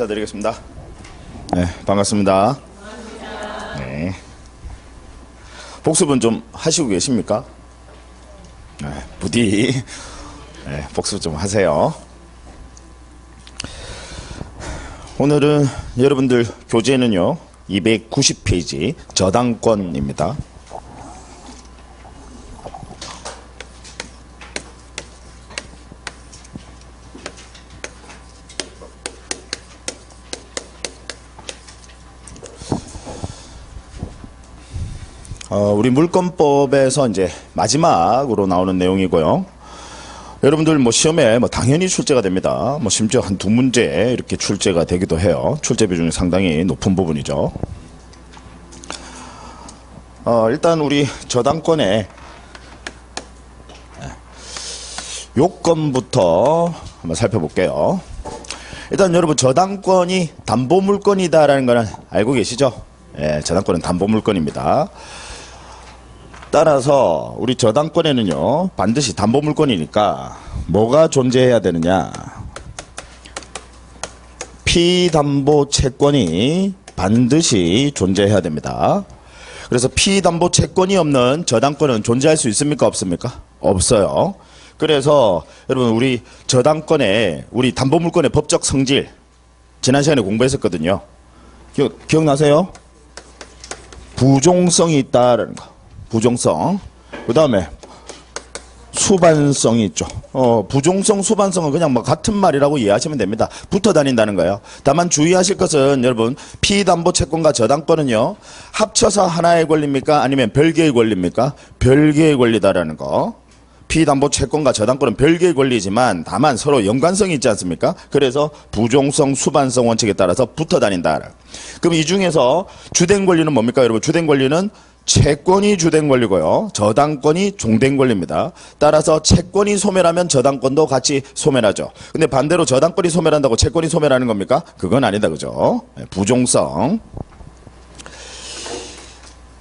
인사드리겠습니다. 네, 반갑습니다. 네. 복습은 좀 하시고 계십니까? 네, 부디 네, 복습 좀 하세요. 오늘은 여러분들 교재는요 290페이지 저당권입니다. 우리 물권법에서 이제 마지막으로 나오는 내용이고요. 여러분들 뭐 시험에 뭐 당연히 출제가 됩니다. 뭐 심지어 한 2문제 이렇게 출제가 되기도 해요. 출제 비중이 상당히 높은 부분이죠. 일단 우리 저당권의 요건부터 한번 살펴볼게요. 일단 여러분 저당권이 담보물권이다라는 거는 알고 계시죠? 예, 저당권은 담보물권입니다. 따라서 우리 저당권에는요 반드시 담보물권이니까 뭐가 존재해야 되느냐, 피담보채권이 반드시 존재해야 됩니다. 그래서 피담보채권이 없는 저당권은 존재할 수 있습니까 없습니까? 없어요. 그래서 여러분 우리 저당권의 우리 담보물권의 법적 성질 지난 시간에 공부했었거든요. 기억나세요? 부종성이 있다라는 거. 부종성. 그 다음에 수반성이 있죠. 부종성, 수반성은 그냥 뭐 같은 말이라고 이해하시면 됩니다. 붙어 다닌다는 거예요. 다만 주의하실 것은 여러분 피담보채권과 저당권은요 합쳐서 하나의 권리입니까? 아니면 별개의 권리입니까? 별개의 권리다라는 거. 피담보채권과 저당권은 별개의 권리지만 다만 서로 연관성이 있지 않습니까? 그래서 부종성, 수반성 원칙에 따라서 붙어 다닌다. 그럼 이 중에서 주된 권리는 뭡니까? 여러분 주된 권리는 채권이 주된 권리고요. 저당권이 종된 권리입니다. 따라서 채권이 소멸하면 저당권도 같이 소멸하죠. 근데 반대로 저당권이 소멸한다고 채권이 소멸하는 겁니까? 그건 아니다. 그죠? 부종성.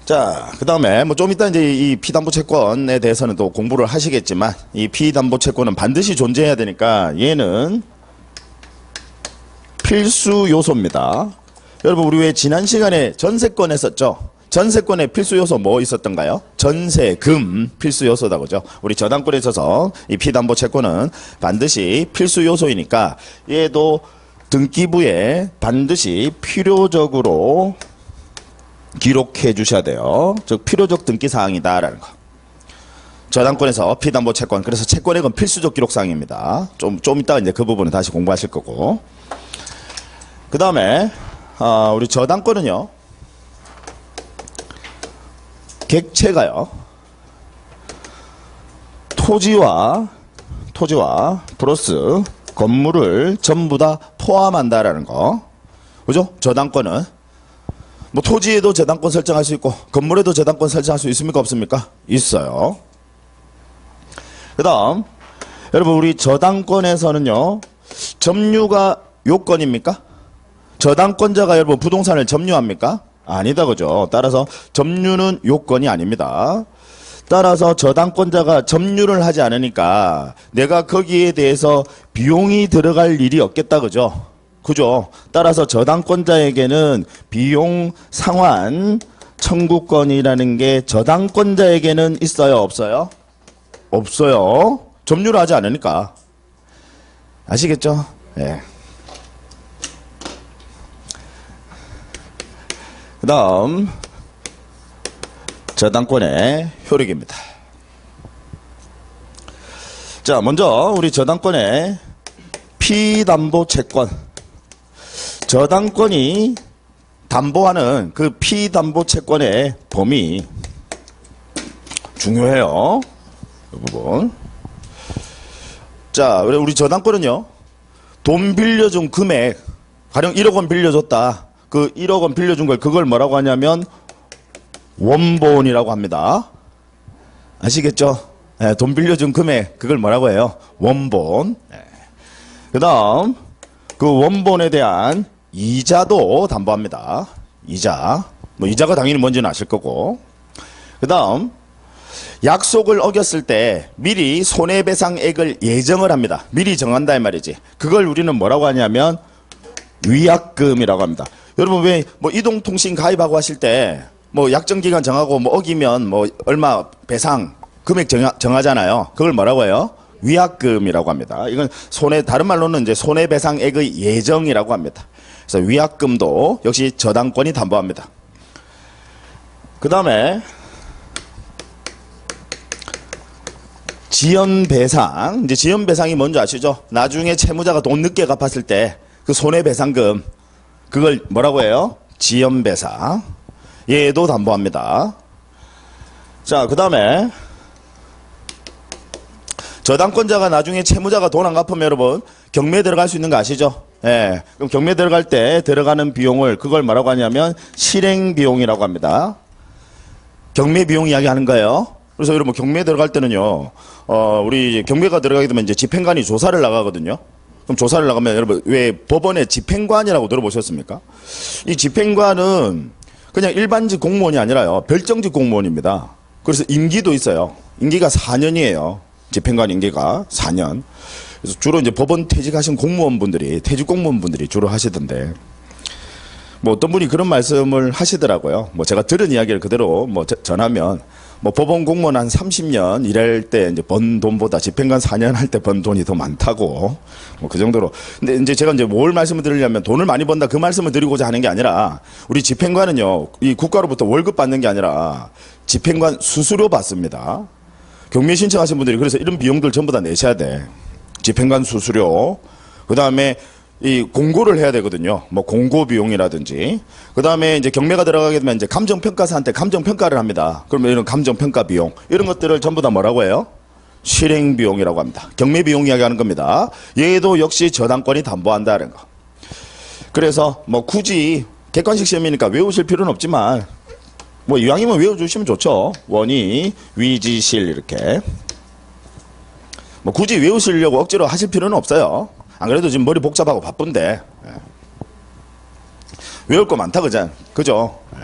자, 그 다음에 뭐 좀 이따 이제 이 피담보채권에 대해서는 또 공부를 하시겠지만 이 피담보채권은 반드시 존재해야 되니까 얘는 필수 요소입니다. 여러분 우리 왜 지난 시간에 전세권 했었죠? 전세권의 필수 요소 뭐 있었던가요? 전세금 필수 요소다 그죠? 우리 저당권에 있어서 이 피담보채권은 반드시 필수 요소이니까 얘도 등기부에 반드시 필요적으로 기록해 주셔야 돼요. 즉 필요적 등기사항이다라는 거. 저당권에서 피담보채권, 그래서 채권액은 필수적 기록사항입니다. 좀 이따가 이제 그 부분은 다시 공부하실 거고. 그 다음에 우리 저당권은요 객체가요 토지와 플러스 건물을 전부 다 포함한다라는 거. 그죠? 저당권은 뭐 토지에도 저당권 설정할 수 있고 건물에도 저당권 설정할 수 있습니까 없습니까? 있어요. 그 다음 여러분 우리 저당권에서는요 점유가 요건입니까? 저당권자가 여러분 부동산을 점유합니까? 아니다 그죠? 따라서 점유는 요건이 아닙니다. 따라서 저당권자가 점유를 하지 않으니까 내가 거기에 대해서 비용이 들어갈 일이 없겠다 그죠? 그죠? 따라서 저당권자에게는 비용 상환 청구권이라는 게 저당권자에게는 있어요 없어요? 없어요. 점유를 하지 않으니까. 아시겠죠? 예. 그 다음 저당권의 효력입니다. 자, 먼저 우리 저당권의 피담보채권, 저당권이 담보하는 그 피담보채권의 범위 중요해요. 이 부분. 자, 우리 저당권은요 돈 빌려준 금액, 가령 1억 원 빌려줬다. 그 1억 원 빌려준 걸 그걸 뭐라고 하냐면 원본이라고 합니다. 아시겠죠? 네, 돈 빌려준 금액 그걸 뭐라고 해요? 원본. 네. 그 다음 그 원본에 대한 이자도 담보합니다. 이자. 뭐 이자가 당연히 뭔지는 아실 거고. 그 다음 약속을 어겼을 때 미리 손해배상액을 예정을 합니다. 미리 정한다 이 말이지. 그걸 우리는 뭐라고 하냐면 위약금이라고 합니다. 여러분 왜 뭐 이동통신 가입하고 하실 때 뭐 약정기간 정하고 뭐 어기면 뭐 얼마 배상 금액 정하잖아요. 그걸 뭐라고 해요? 위약금이라고 합니다. 이건 다른 말로는 이제 손해배상액의 예정이라고 합니다. 그래서 위약금도 역시 저당권이 담보합니다. 그 다음에 지연배상. 이제 지연배상이 뭔지 아시죠? 나중에 채무자가 돈 늦게 갚았을 때 그 손해배상금, 그걸 뭐라고 해요? 지연배상. 얘도 담보합니다. 자, 그 다음에 저당권자가 나중에 채무자가 돈 안 갚으면 여러분 경매에 들어갈 수 있는 거 아시죠? 예. 그럼 경매 들어갈 때 들어가는 비용을 그걸 뭐라고 하냐면 실행비용이라고 합니다. 경매 비용 이야기 하는 거예요. 그래서 여러분 경매에 들어갈 때는요, 우리 경매가 들어가게 되면 이제 집행관이 조사를 나가거든요. 그럼 조사를 나가면 여러분 왜 법원에 집행관이라고 들어보셨습니까? 이 집행관은 그냥 일반직 공무원이 아니라요, 별정직 공무원입니다. 그래서 임기도 있어요. 임기가 4년이에요. 집행관 임기가 4년. 그래서 주로 이제 법원 퇴직하신 공무원분들이, 퇴직 공무원분들이 주로 하시던데, 뭐 어떤 분이 그런 말씀을 하시더라고요. 뭐 제가 들은 이야기를 그대로 뭐 전하면, 뭐 법원 공무원 한 30년 일할 때 이제 번 돈보다 집행관 4년 할 때 번 돈이 더 많다고, 뭐 그 정도로. 근데 이제 제가 이제 뭘 말씀을 드리려면 돈을 많이 번다 그 말씀을 드리고자 하는 게 아니라, 우리 집행관은요, 이 국가로부터 월급 받는 게 아니라 집행관 수수료 받습니다. 경매 신청하신 분들이 그래서 이런 비용들 전부 다 내셔야 돼. 집행관 수수료, 그 다음에 이 공고를 해야 되거든요. 뭐 공고 비용이라든지, 그 다음에 이제 경매가 들어가게 되면 이제 감정평가사한테 감정평가를 합니다. 그러면 이런 감정평가 비용, 이런 것들을 전부 다 뭐라고 해요? 실행 비용이라고 합니다. 경매 비용 이야기하는 겁니다. 얘도 역시 저당권이 담보한다는 거. 그래서 뭐 굳이 객관식 시험이니까 외우실 필요는 없지만, 뭐 이왕이면 외워주시면 좋죠. 원의, 위지실 이렇게. 뭐 굳이 외우시려고 억지로 하실 필요는 없어요. 안 그래도 지금 머리 복잡하고 바쁜데. 예. 외울 거 많다 그죠? 예.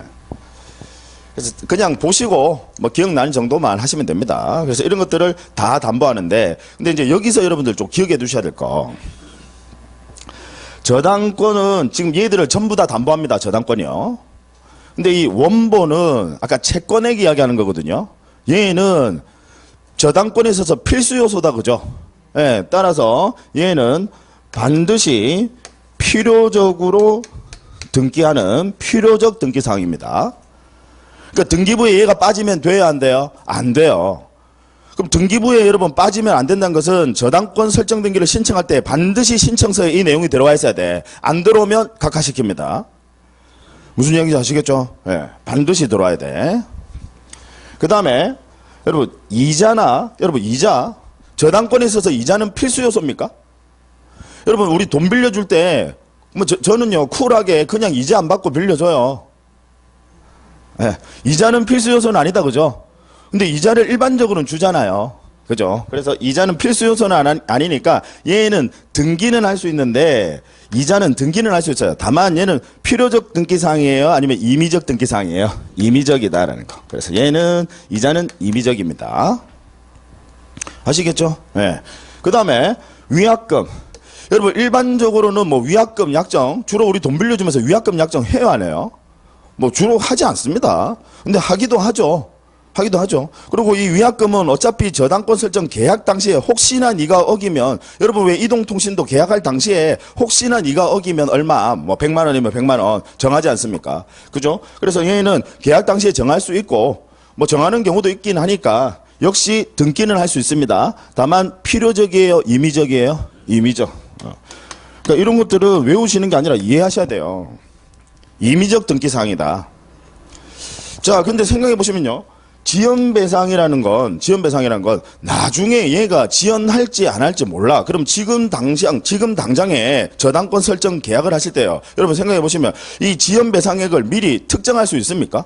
그래서 그냥 보시고 뭐 기억나는 정도만 하시면 됩니다. 그래서 이런 것들을 다 담보하는데, 근데 이제 여기서 여러분들 좀 기억해 두셔야 될 거. 저당권은 지금 얘들을 전부 다 담보합니다. 저당권이요. 근데 이 원본은 아까 채권액 이야기하는 거거든요. 얘는 저당권에 있어서 필수 요소다, 그죠? 예, 따라서 얘는 반드시 필요적으로 등기하는 필요적 등기사항입니다. 그러니까 등기부에 얘가 빠지면 돼요, 안 돼요? 안 돼요. 그럼 등기부에 여러분 빠지면 안 된다는 것은 저당권 설정 등기를 신청할 때 반드시 신청서에 이 내용이 들어와 있어야 돼. 안 들어오면 각하시킵니다. 무슨 이야기인지 아시겠죠? 예, 반드시 들어와야 돼. 그 다음에 여러분 이자, 저당권에 있어서 이자는 필수 요소입니까? 여러분 우리 돈 빌려줄 때 뭐 저는요 쿨하게 그냥 이자 안 받고 빌려줘요. 예, 이자는 필수 요소는 아니다, 그죠? 근데 이자를 일반적으로는 주잖아요, 그죠? 그래서 이자는 필수 요소는 아니니까 얘는 등기는 할 수 있는데 이자는 등기는 할 수 있어요. 다만 얘는 필요적 등기사항이에요, 아니면 임의적 등기사항이에요? 임의적이다라는 거. 그래서 얘는 이자는 임의적입니다. 아시겠죠? 네. 그 다음에 위약금. 여러분 일반적으로는 뭐 위약금 약정, 주로 우리 돈 빌려주면서 위약금 약정 해요, 안 해요? 뭐 주로 하지 않습니다. 근데 하기도 하죠. 그리고 이 위약금은 어차피 저당권 설정 계약 당시에 혹시나 네가 어기면, 여러분 왜 이동통신도 계약할 당시에 혹시나 네가 어기면 얼마, 뭐 100만 원이면 100만 원 정하지 않습니까? 그죠? 그래서 얘는 계약 당시에 정할 수 있고 뭐 정하는 경우도 있긴 하니까 역시 등기는 할 수 있습니다. 다만 필요적이에요, 임의적이에요? 임의적. 그러니까 이런 것들은 외우시는 게 아니라 이해하셔야 돼요. 임의적 등기사항이다. 자, 근데 생각해 보시면요, 지연배상이라는 건 나중에 얘가 지연할지 안 할지 몰라. 그럼 지금 당장에 저당권 설정 계약을 하실 때요, 여러분 생각해 보시면 이 지연배상액을 미리 특정할 수 있습니까?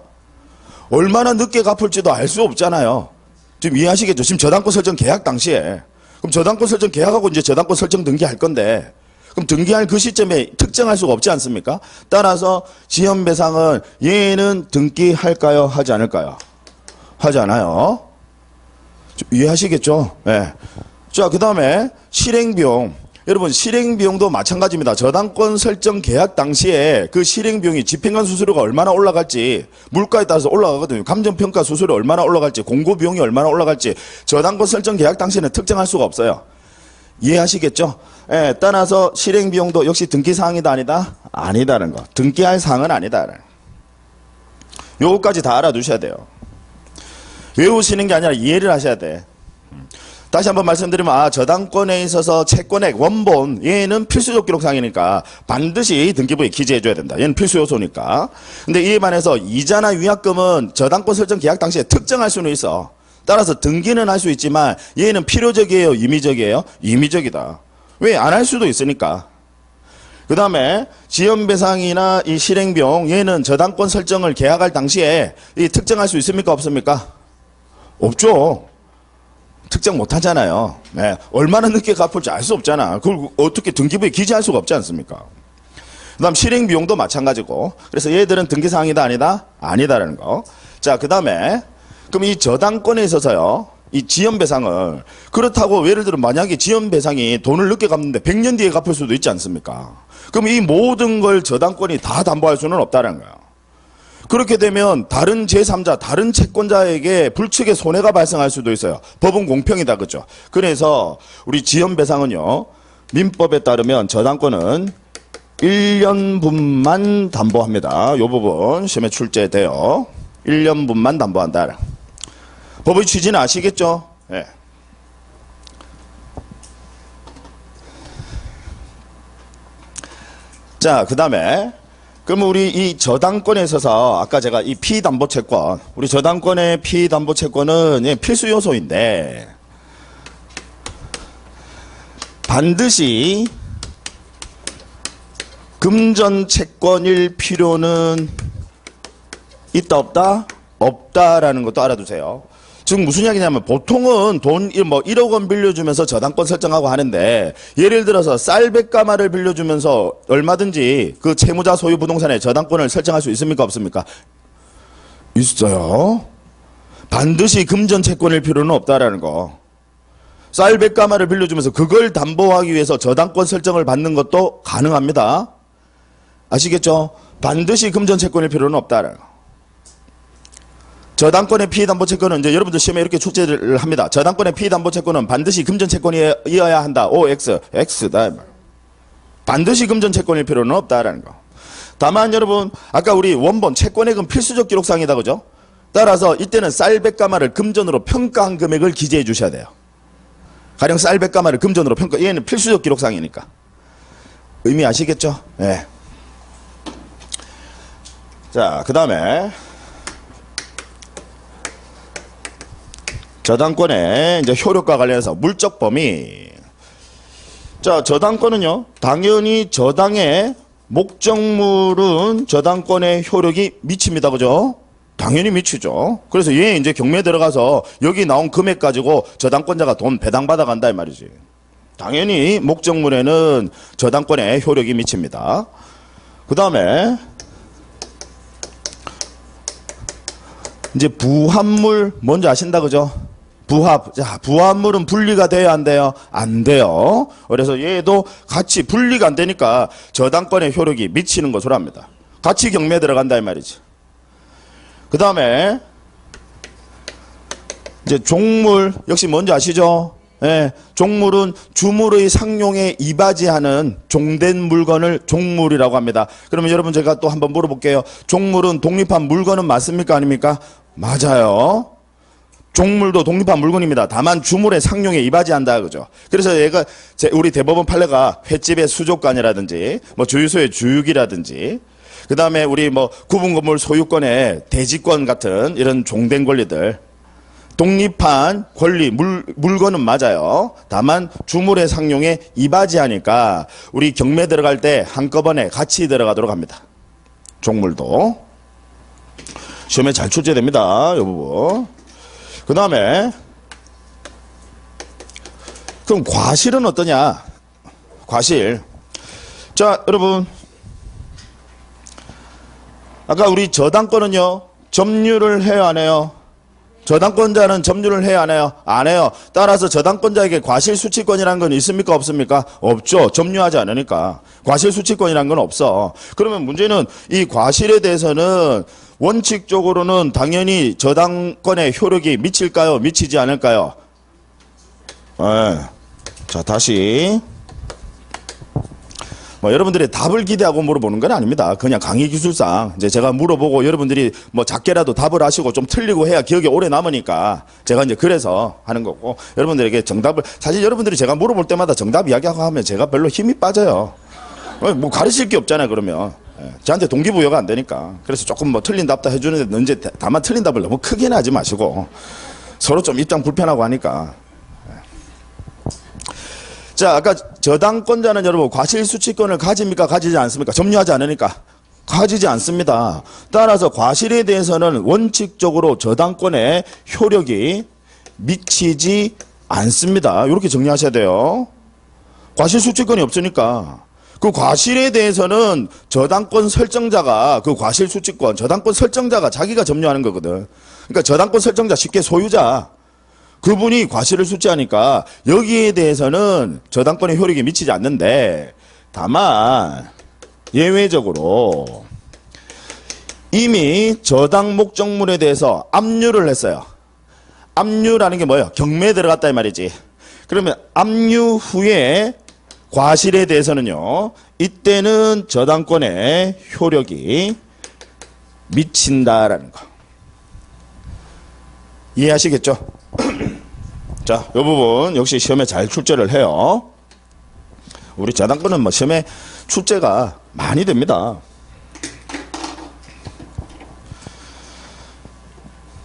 얼마나 늦게 갚을지도 알 수 없잖아요. 지금 이해하시겠죠? 지금 저당권 설정 계약 당시에. 그럼 저당권 설정 계약하고 이제 저당권 설정 등기할 건데, 그럼 등기할 그 시점에 특정할 수가 없지 않습니까? 따라서 지연배상은 얘는 등기할까요? 하지 않을까요? 하지 않아요. 이해하시겠죠? 네. 자, 그 다음에 실행비용. 여러분 실행비용도 마찬가지입니다. 저당권 설정 계약 당시에 그 실행비용이 집행관 수수료가 얼마나 올라갈지 물가에 따라서 올라가거든요. 감정평가 수수료 얼마나 올라갈지 공고비용이 얼마나 올라갈지 저당권 설정 계약 당시에는 특정할 수가 없어요. 이해하시겠죠? 예, 따라서 실행비용도 역시 등기사항이다 아니다? 아니다는 거. 등기할 사항은 아니다. 요거까지 다 알아두셔야 돼요. 외우시는 게 아니라 이해를 하셔야 돼. 다시 한번 말씀드리면 저당권에 있어서 채권액 원본 얘는 필수적 기록사항이니까 반드시 등기부에 기재해줘야 된다. 얘는 필수 요소니까. 근데 이에 반해서 이자나 위약금은 저당권 설정 계약 당시에 특정할 수는 있어. 따라서 등기는 할 수 있지만 얘는 필요적이에요? 임의적이에요? 임의적이다. 왜? 안 할 수도 있으니까. 그 다음에 지연배상이나 이 실행비용 얘는 저당권 설정을 계약할 당시에 이 특정할 수 있습니까? 없습니까? 없죠. 특정 못 하잖아요. 네. 얼마나 늦게 갚을지 알 수 없잖아. 그걸 어떻게 등기부에 기재할 수가 없지 않습니까? 그 다음 실행비용도 마찬가지고. 그래서 얘들은 등기사항이다 아니다? 아니다라는 거. 자, 그 다음에 그럼 이 저당권에 있어서요. 이 지연배상을 그렇다고 예를 들어 만약에 지연배상이 돈을 늦게 갚는데 100년 뒤에 갚을 수도 있지 않습니까? 그럼 이 모든 걸 저당권이 다 담보할 수는 없다는 거예요. 그렇게 되면 다른 제3자, 다른 채권자에게 불측의 손해가 발생할 수도 있어요. 법은 공평이다, 그죠? 그래서 우리 지연배상은요, 민법에 따르면 저당권은 1년분만 담보합니다. 이 부분 시험에 출제돼요. 1년분만 담보한다. 법의 취지는 아시겠죠? 네. 자, 그 다음에 그러면 우리 이 저당권에 있어서 아까 제가 이 피담보채권, 우리 저당권의 피담보채권은 필수 요소인데 반드시 금전채권일 필요는 있다 없다? 없다라는 것도 알아두세요. 즉 무슨 이야기냐면 보통은 돈 뭐 1억 원 빌려주면서 저당권 설정하고 하는데 예를 들어서 쌀백가마를 빌려주면서 얼마든지 그 채무자 소유 부동산에 저당권을 설정할 수 있습니까? 없습니까? 있어요. 반드시 금전채권일 필요는 없다라는 거. 쌀백가마를 빌려주면서 그걸 담보하기 위해서 저당권 설정을 받는 것도 가능합니다. 아시겠죠? 반드시 금전채권일 필요는 없다라는 거. 저당권의 피담보채권은 이제 여러분들 시험에 이렇게 출제를 합니다. 저당권의 피담보채권은 반드시 금전채권이어야 한다. OX, X다. 반드시 금전채권일 필요는 없다라는 거. 다만 여러분 아까 우리 원본 채권액은 필수적 기록사항이다, 그죠? 따라서 이때는 쌀백가마를 금전으로 평가한 금액을 기재해 주셔야 돼요. 가령 쌀백가마를 금전으로 평가, 얘는 필수적 기록사항이니까. 의미 아시겠죠? 네. 자, 그 다음에 저당권의 이제 효력과 관련해서 물적 범위. 자, 저당권은요, 당연히 저당의 목적물은 저당권의 효력이 미칩니다. 그죠? 당연히 미치죠. 그래서 얘 이제 경매에 들어가서 여기 나온 금액 가지고 저당권자가 돈 배당받아 간다 이 말이지. 당연히 목적물에는 저당권의 효력이 미칩니다. 그 다음에 이제 부합물 뭔지 아신다, 그죠? 부합. 자, 부합물은 분리가 돼야 안 돼요? 안 돼요. 그래서 얘도 같이 분리가 안 되니까 저당권의 효력이 미치는 것으로 합니다. 같이 경매에 들어간다 이 말이지. 그 다음에 이제 종물 역시 뭔지 아시죠? 예, 종물은 주물의 상용에 이바지하는 종된 물건을 종물이라고 합니다. 그러면 여러분 제가 또 한번 물어볼게요. 종물은 독립한 물건은 맞습니까? 아닙니까? 맞아요. 종물도 독립한 물건입니다. 다만 주물의 상용에 이바지한다, 그죠? 그래서 얘가 우리 대법원 판례가 횟집의 수족관이라든지 뭐 주유소의 주유기라든지 그 다음에 우리 뭐 구분건물 소유권의 대지권 같은 이런 종된 권리들 독립한 권리 물건은 맞아요. 다만 주물의 상용에 이바지하니까 우리 경매 들어갈 때 한꺼번에 같이 들어가도록 합니다. 종물도 시험에 잘 출제됩니다. 이 부분. 그 다음에 그럼 과실은 어떠냐? 과실. 자, 여러분 아까 우리 저당권은요 점유를 해요 안 해요? 저당권자는 점유를 해야 안 해요? 안 해요. 따라서 저당권자에게 과실수취권이라는 건 있습니까? 없습니까? 없죠. 점유하지 않으니까. 과실수취권이라는 건 없어. 그러면 문제는 이 과실에 대해서는 원칙적으로는 당연히 저당권의 효력이 미칠까요? 미치지 않을까요? 자, 다시. 여러분들이 답을 기대하고 물어보는 건 아닙니다. 그냥 강의 기술상 이제 제가 물어보고 여러분들이 작게라도 답을 하시고 좀 틀리고 해야 기억에 오래 남으니까 제가 이제 그래서 하는 거고, 여러분들에게 정답을, 사실 여러분들이 제가 물어볼 때마다 정답 이야기하고 하면 제가 별로 힘이 빠져요. 가르칠 게 없잖아요, 그러면. 저한테 동기부여가 안 되니까. 그래서 조금 틀린 답도 해주는데 이제 다만 틀린 답을 너무 크게는 하지 마시고 서로 좀 입장 불편하고 하니까. 자, 아까 저당권자는 여러분 과실수취권을 가집니까? 가지지 않습니까? 점유하지 않으니까. 가지지 않습니다. 따라서 과실에 대해서는 원칙적으로 저당권의 효력이 미치지 않습니다. 이렇게 정리하셔야 돼요. 과실수취권이 없으니까. 그 과실에 대해서는 저당권 설정자가, 그 과실수취권, 저당권 설정자가 자기가 점유하는 거거든. 그러니까 저당권 설정자, 쉽게 소유자, 그분이 과실을 수취하니까 여기에 대해서는 저당권의 효력이 미치지 않는데, 다만 예외적으로 이미 저당 목적물에 대해서 압류를 했어요. 압류라는 게 뭐예요? 경매에 들어갔다 이 말이지. 그러면 압류 후에 과실에 대해서는요, 이때는 저당권의 효력이 미친다라는 거. 이해하시겠죠? 자, 이 부분 역시 시험에 잘 출제를 해요. 우리 저당권은 시험에 출제가 많이 됩니다.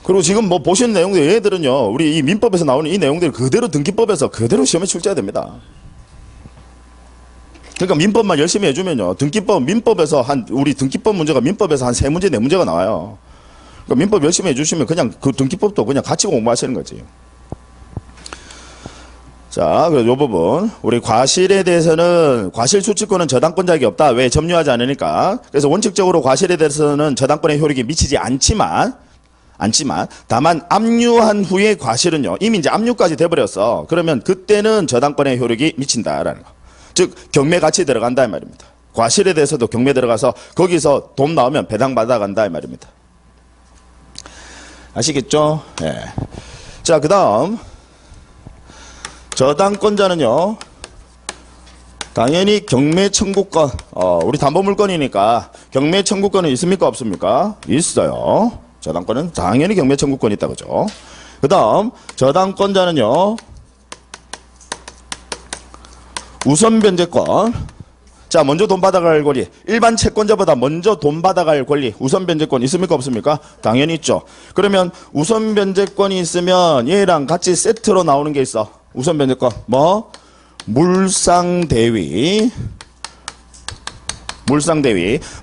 그리고 지금 보시는 내용들, 얘들은요, 우리 이 민법에서 나오는 이 내용들 그대로 등기법에서 그대로 시험에 출제가 됩니다. 그러니까 민법만 열심히 해주면요, 민법에서 우리 등기법 문제가 민법에서 한 3문제, 4문제가 나와요. 그러니까 민법 열심히 해주시면 그냥 그 등기법도 그냥 같이 공부하시는 거지. 자, 그래서 이 부분. 우리 과실에 대해서는 과실수취권은 저당권자에게 없다. 왜? 점유하지 않으니까. 그래서 원칙적으로 과실에 대해서는 저당권의 효력이 미치지 않지만, 다만 압류한 후에 과실은요, 이미 이제 압류까지 돼버렸어. 그러면 그때는 저당권의 효력이 미친다라는 거. 즉, 경매 같이 들어간다 이 말입니다. 과실에 대해서도 경매 들어가서 거기서 돈 나오면 배당 받아간다 이 말입니다. 아시겠죠? 예. 자, 그 다음. 저당권자는요, 당연히 경매 청구권, 우리 담보물권이니까 경매 청구권은 있습니까? 없습니까? 있어요. 저당권은 당연히 경매 청구권이 있다, 그죠? 그 다음, 저당권자는요, 우선 변제권. 자, 먼저 돈 받아갈 권리. 일반 채권자보다 먼저 돈 받아갈 권리. 우선 변제권 있습니까? 없습니까? 당연히 있죠. 그러면 우선 변제권이 있으면 얘랑 같이 세트로 나오는 게 있어. 우선 변제권. 물상대위.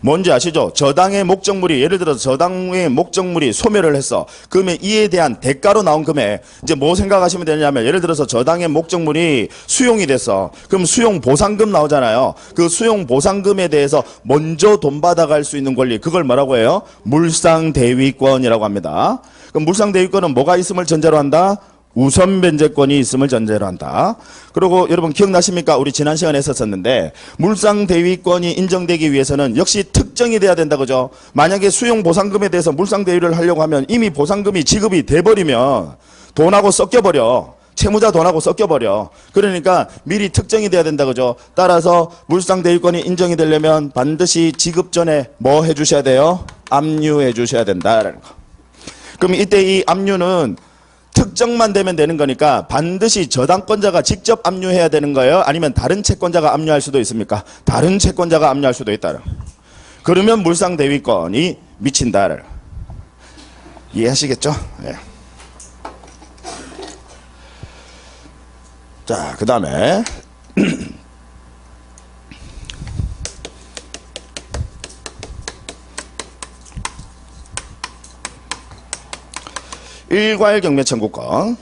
뭔지 아시죠? 저당의 목적물이, 예를 들어서 저당의 목적물이 소멸을 했어. 그러면 이에 대한 대가로 나온 금액, 이제 뭐 생각하시면 되냐면, 예를 들어서 저당의 목적물이 수용이 됐어. 그럼 수용 보상금 나오잖아요. 그 수용 보상금에 대해서 먼저 돈 받아갈 수 있는 권리, 그걸 뭐라고 해요? 물상대위권이라고 합니다. 그럼 물상대위권은 뭐가 있음을 전제로 한다? 우선 변제권이 있음을 전제로 한다. 그리고 여러분 기억나십니까? 우리 지난 시간에 했었는데, 물상대위권이 인정되기 위해서는 역시 특정이 돼야 된다, 그죠? 만약에 수용 보상금에 대해서 물상대위를 하려고 하면 이미 보상금이 지급이 돼버리면 돈하고 섞여버려. 채무자 돈하고 섞여버려. 그러니까 미리 특정이 돼야 된다, 그죠? 따라서 물상대위권이 인정이 되려면 반드시 지급 전에 뭐 해주셔야 돼요? 압류해 주셔야 된다라는 거. 그럼 이때 이 압류는 특정만 되면 되는 거니까 반드시 저당권자가 직접 압류해야 되는 거예요? 아니면 다른 채권자가 압류할 수도 있습니까? 다른 채권자가 압류할 수도 있다. 그러면 물상대위권이 미친다. 이해하시겠죠? 네. 자, 그 다음에 일괄 경매 청구권.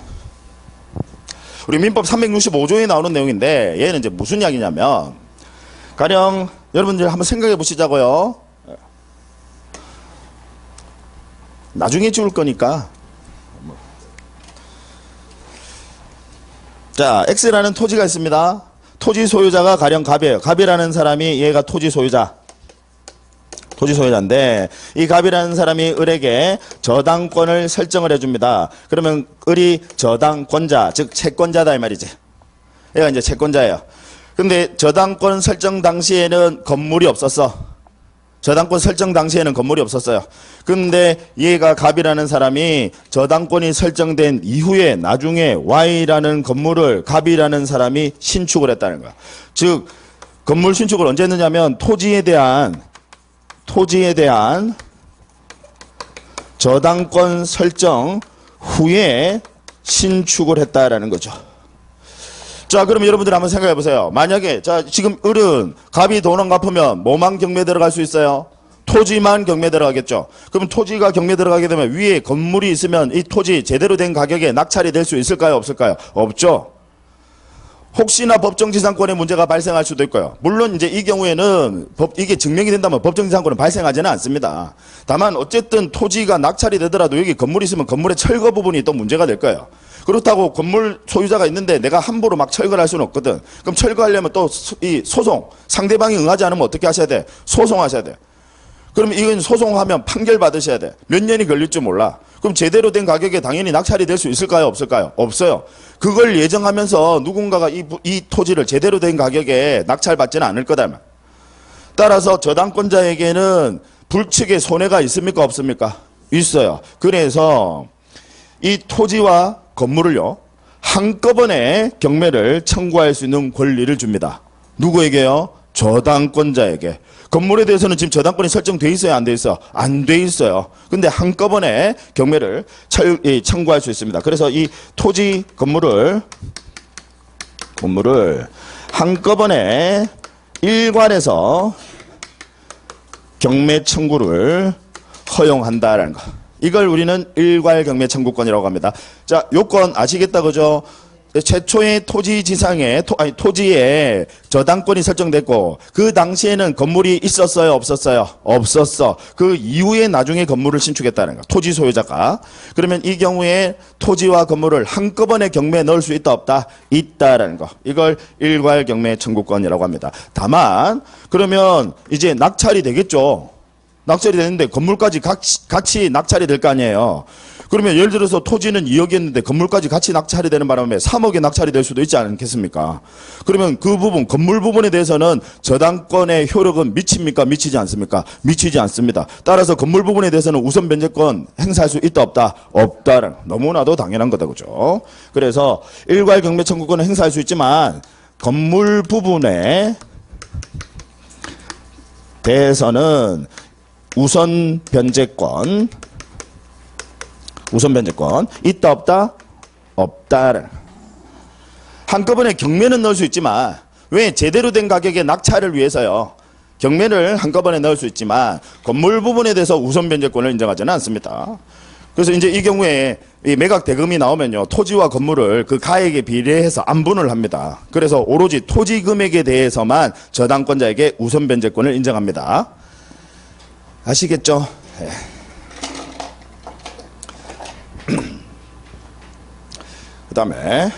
우리 민법 365조에 나오는 내용인데, 얘는 이제 무슨 이야기냐면, 가령 여러분들 한번 생각해 보시자고요. 나중에 지울 거니까 자, X라는 토지가 있습니다. 토지 소유자가 가령 갑이에요. 갑이라는 사람이 얘가 토지 소유자인데 이 갑이라는 사람이 을에게 저당권을 설정을 해줍니다. 그러면 을이 저당권자, 즉 채권자다 이 말이지. 얘가 이제 채권자예요. 근데 저당권 설정 당시에는 건물이 없었어. 저당권 설정 당시에는 건물이 없었어요. 근데 얘가 갑이라는 사람이 저당권이 설정된 이후에 나중에 Y라는 건물을 갑이라는 사람이 신축을 했다는 거야. 즉 건물 신축을 언제 했느냐면 토지에 대한 저당권 설정 후에 신축을 했다라는 거죠. 자, 그럼 여러분들 한번 생각해 보세요. 만약에 자 지금 을은 갑이 돈 안 갚으면 뭐만 경매 들어갈 수 있어요? 토지만 경매 들어가겠죠. 그럼 토지가 경매 들어가게 되면 위에 건물이 있으면 이 토지 제대로 된 가격에 낙찰이 될 수 있을까요? 없을까요? 없죠. 혹시나 법정지상권에 문제가 발생할 수도 있고요. 물론 이제 이 경우에는 이게 증명이 된다면 법정지상권은 발생하지는 않습니다. 다만 어쨌든 토지가 낙찰이 되더라도 여기 건물이 있으면 건물의 철거 부분이 또 문제가 될 거예요. 그렇다고 건물 소유자가 있는데 내가 함부로 막 철거를 할 수는 없거든. 그럼 철거하려면 또 이 소송, 상대방이 응하지 않으면 어떻게 하셔야 돼? 소송하셔야 돼. 그럼 이건 소송하면 판결 받으셔야 돼. 몇 년이 걸릴 줄 몰라. 그럼 제대로 된 가격에 당연히 낙찰이 될 수 있을까요? 없을까요? 없어요. 그걸 예정하면서 누군가가 이 토지를 제대로 된 가격에 낙찰받지는 않을 거다. 따라서 저당권자에게는 불측의 손해가 있습니까? 없습니까? 있어요. 그래서 이 토지와 건물을요, 한꺼번에 경매를 청구할 수 있는 권리를 줍니다. 누구에게요? 저당권자에게. 건물에 대해서는 지금 저당권이 설정돼 있어요? 안 돼 있어? 안 돼 있어요. 근데 한꺼번에 경매를 청구할 수 있습니다. 그래서 이 토지 건물을 한꺼번에 일괄해서 경매 청구를 허용한다라는 거. 이걸 우리는 일괄 경매 청구권이라고 합니다. 자, 요건 아시겠다 그죠? 최초의 토지에 저당권이 설정됐고 그 당시에는 건물이 있었어요, 없었어요? 없었어. 그 이후에 나중에 건물을 신축했다는 거. 토지 소유자가. 그러면 이 경우에 토지와 건물을 한꺼번에 경매에 넣을 수 있다 없다? 있다라는 거. 이걸 일괄 경매 청구권이라고 합니다. 다만 그러면 이제 낙찰이 되겠죠. 낙찰이 되는데 건물까지 같이 낙찰이 될 거 아니에요. 그러면 예를 들어서 토지는 2억이었는데 건물까지 같이 낙찰이 되는 바람에 3억에 낙찰이 될 수도 있지 않겠습니까? 그러면 그 부분, 건물 부분에 대해서는 저당권의 효력은 미칩니까? 미치지 않습니까? 미치지 않습니다. 따라서 건물 부분에 대해서는 우선 변제권 행사할 수 있다 없다? 없다는 너무나도 당연한 거다 그죠? 그래서 일괄 경매 청구권은 행사할 수 있지만 건물 부분에 대해서는 우선 변제권 있다 없다? 없다. 한꺼번에 경매는 넣을 수 있지만 왜? 제대로 된 가격의 낙찰을 위해서요. 경매를 한꺼번에 넣을 수 있지만 건물 부분에 대해서 우선 변제권을 인정하지는 않습니다. 그래서 이제 이 경우에 이 매각 대금이 나오면요, 토지와 건물을 그 가액에 비례해서 안분을 합니다. 그래서 오로지 토지 금액에 대해서만 저당권자에게 우선 변제권을 인정합니다. 아시겠죠? 네. 그 다음에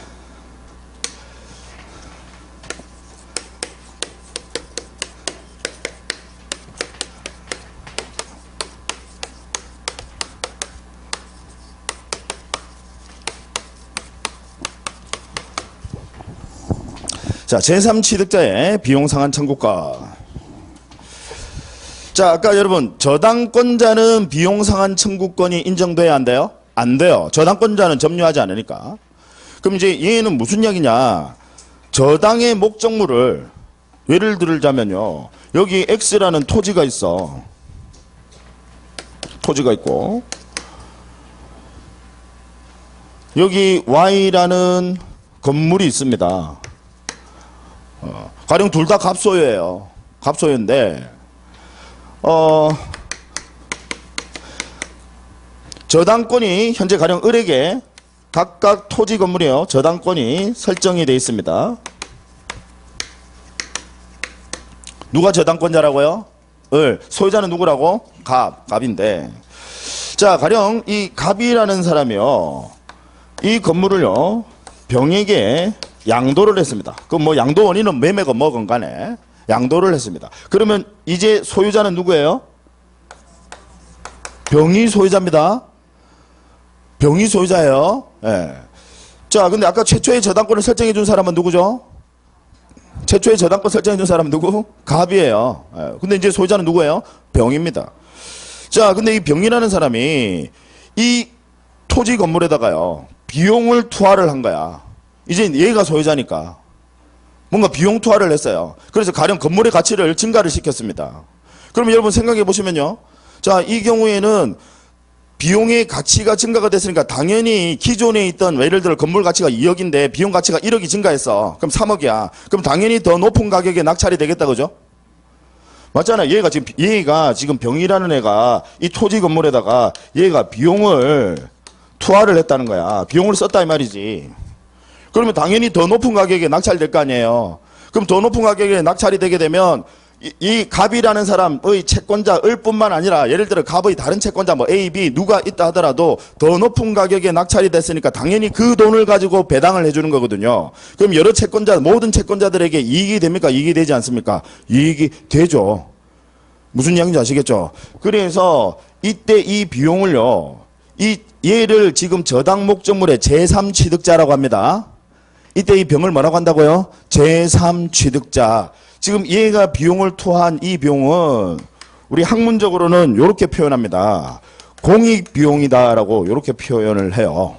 자, 제3취득자의 비용상한 청구권. 자, 아까 여러분 저당권자는 비용상한 청구권이 인정돼야 안 돼요? 안 돼요. 저당권자는 점유하지 않으니까. 그럼 이제 얘는 무슨 이야기냐? 저당의 목적물을 예를 들자면요, 여기 X라는 토지가 있어. 토지가 있고 여기 Y라는 건물이 있습니다. 가령 둘 다 갑소유예요. 갑소유인데 저당권이 현재 가령 을에게 각각 토지 건물이요, 저당권이 설정이 되어 있습니다. 누가 저당권자라고요? 을. 소유자는 누구라고? 갑인데, 자, 가령 이 갑이라는 사람이요, 이 건물을요 병에게 양도를 했습니다. 그럼 뭐 양도 원인은 매매건 뭐건 간에 양도를 했습니다. 그러면 이제 소유자는 누구예요? 병이 소유자입니다. 병이 소유자예요. 예. 자, 근데 아까 최초의 저당권을 설정해 준 사람은 누구죠? 최초의 저당권 설정해 준 사람은 누구? 갑이에요. 예. 근데 이제 소유자는 누구예요? 병입니다. 자, 근데 이 병이라는 사람이 이 토지 건물에다가요, 비용을 투하를 한 거야. 이제 얘가 소유자니까. 뭔가 비용 투하를 했어요. 그래서 가령 건물의 가치를 증가를 시켰습니다. 그러면 여러분 생각해 보시면요. 자, 이 경우에는 비용의 가치가 증가가 됐으니까 당연히 기존에 있던, 예를 들어 건물 가치가 2억인데 비용 가치가 1억이 증가했어. 그럼 3억이야. 그럼 당연히 더 높은 가격에 낙찰이 되겠다, 그죠? 맞잖아요. 얘가 지금 병이라는 애가 이 토지 건물에다가 얘가 비용을 투하를 했다는 거야. 비용을 썼다 이 말이지. 그러면 당연히 더 높은 가격에 낙찰될 거 아니에요. 그럼 더 높은 가격에 낙찰이 되게 되면 이 갑이라는 사람의 채권자일 뿐만 아니라, 예를 들어 갑의 다른 채권자 뭐 A, B 누가 있다 하더라도 더 높은 가격에 낙찰이 됐으니까 당연히 그 돈을 가지고 배당을 해주는 거거든요. 그럼 여러 채권자, 모든 채권자들에게 이익이 됩니까? 이익이 되지 않습니까? 이익이 되죠. 무슨 이야기인지 아시겠죠? 그래서 이때 이 비용을요, 얘를 지금 저당 목적물의 제3취득자라고 합니다. 이때 이 병을 뭐라고 한다고요? 제3취득자. 지금 얘가 비용을 투하한 이 비용은 우리 학문적으로는 이렇게 표현합니다. 공익비용이다라고 이렇게 표현을 해요.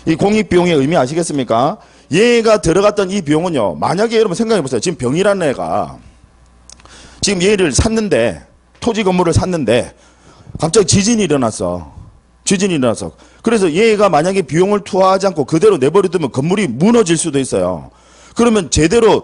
이 공익비용의 의미 아시겠습니까? 얘가 들어갔던 이 비용은요, 만약에 여러분 생각해 보세요. 지금 병이라는 애가 지금 얘를 샀는데, 토지 건물을 샀는데 갑자기 지진이 일어났어. 지진이 일어났어. 그래서 얘가 만약에 비용을 투하하지 않고 그대로 내버려두면 건물이 무너질 수도 있어요. 그러면 제대로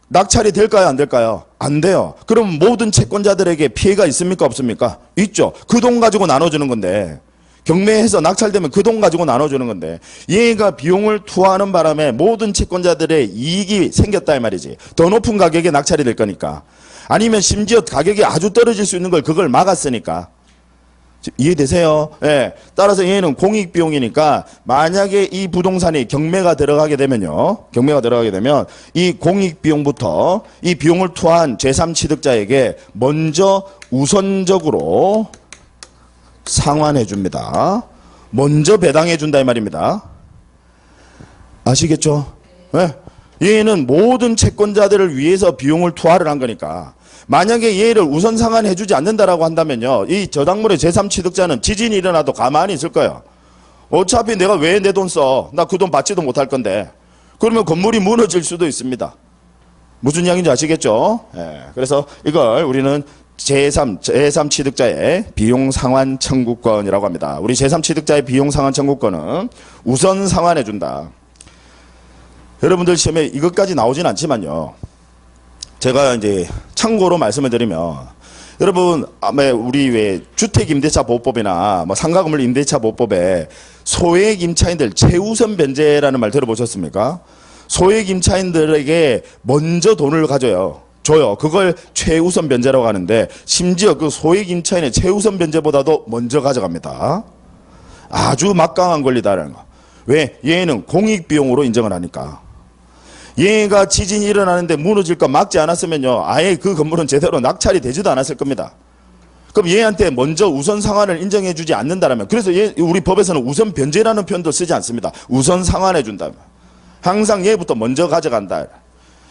낙찰이 될까요? 안 될까요? 안 돼요. 그럼 모든 채권자들에게 피해가 있습니까? 없습니까? 있죠. 그 돈 가지고 나눠주는 건데, 경매해서 낙찰되면 그 돈 가지고 나눠주는 건데, 얘가 비용을 투하하는 바람에 모든 채권자들의 이익이 생겼다 이 말이지. 더 높은 가격에 낙찰이 될 거니까. 아니면 심지어 가격이 아주 떨어질 수 있는 걸 그걸 막았으니까. 이해되세요? 예. 따라서 얘는 공익비용이니까 만약에 이 부동산이 경매가 들어가게 되면요. 경매가 들어가게 되면 이 공익비용부터 이 비용을 투한 제3취득자에게 먼저 우선적으로 상환해 줍니다. 먼저 배당해 준다 이 말입니다. 아시겠죠? 예. 얘는 모든 채권자들을 위해서 비용을 투하를 한 거니까. 만약에 얘를 우선 상환해 주지 않는다라고 한다면요, 이 저당물의 제3취득자는 지진이 일어나도 가만히 있을 거예요. 어차피 내가 왜 내 돈 써? 나 그 돈 받지도 못할 건데. 그러면 건물이 무너질 수도 있습니다. 무슨 이야기인지 아시겠죠? 예, 그래서 이걸 우리는 제3취득자의 비용상환 청구권이라고 합니다. 우리 제3취득자의 비용상환 청구권은 우선 상환해 준다. 여러분들 시험에 이것까지 나오진 않지만요, 제가 이제 참고로 말씀을 드리면, 여러분 우리 왜 주택임대차보호법이나 뭐 상가건물 임대차보호법에 소액임차인들 최우선 변제라는 말 들어보셨습니까? 소액임차인들에게 먼저 돈을 줘요. 그걸 최우선 변제라고 하는데, 심지어 그 소액임차인의 최우선 변제보다도 먼저 가져갑니다. 아주 막강한 권리다라는 거. 왜? 얘는 공익비용으로 인정을 하니까. 얘가 지진이 일어나는데 무너질 거 막지 않았으면요, 아예 그 건물은 제대로 낙찰이 되지도 않았을 겁니다. 그럼 얘한테 먼저 우선 상환을 인정해 주지 않는다라면, 그래서 우리 법에서는 우선 변제라는 표현도 쓰지 않습니다. 우선 상환해 준다. 항상 얘부터 먼저 가져간다.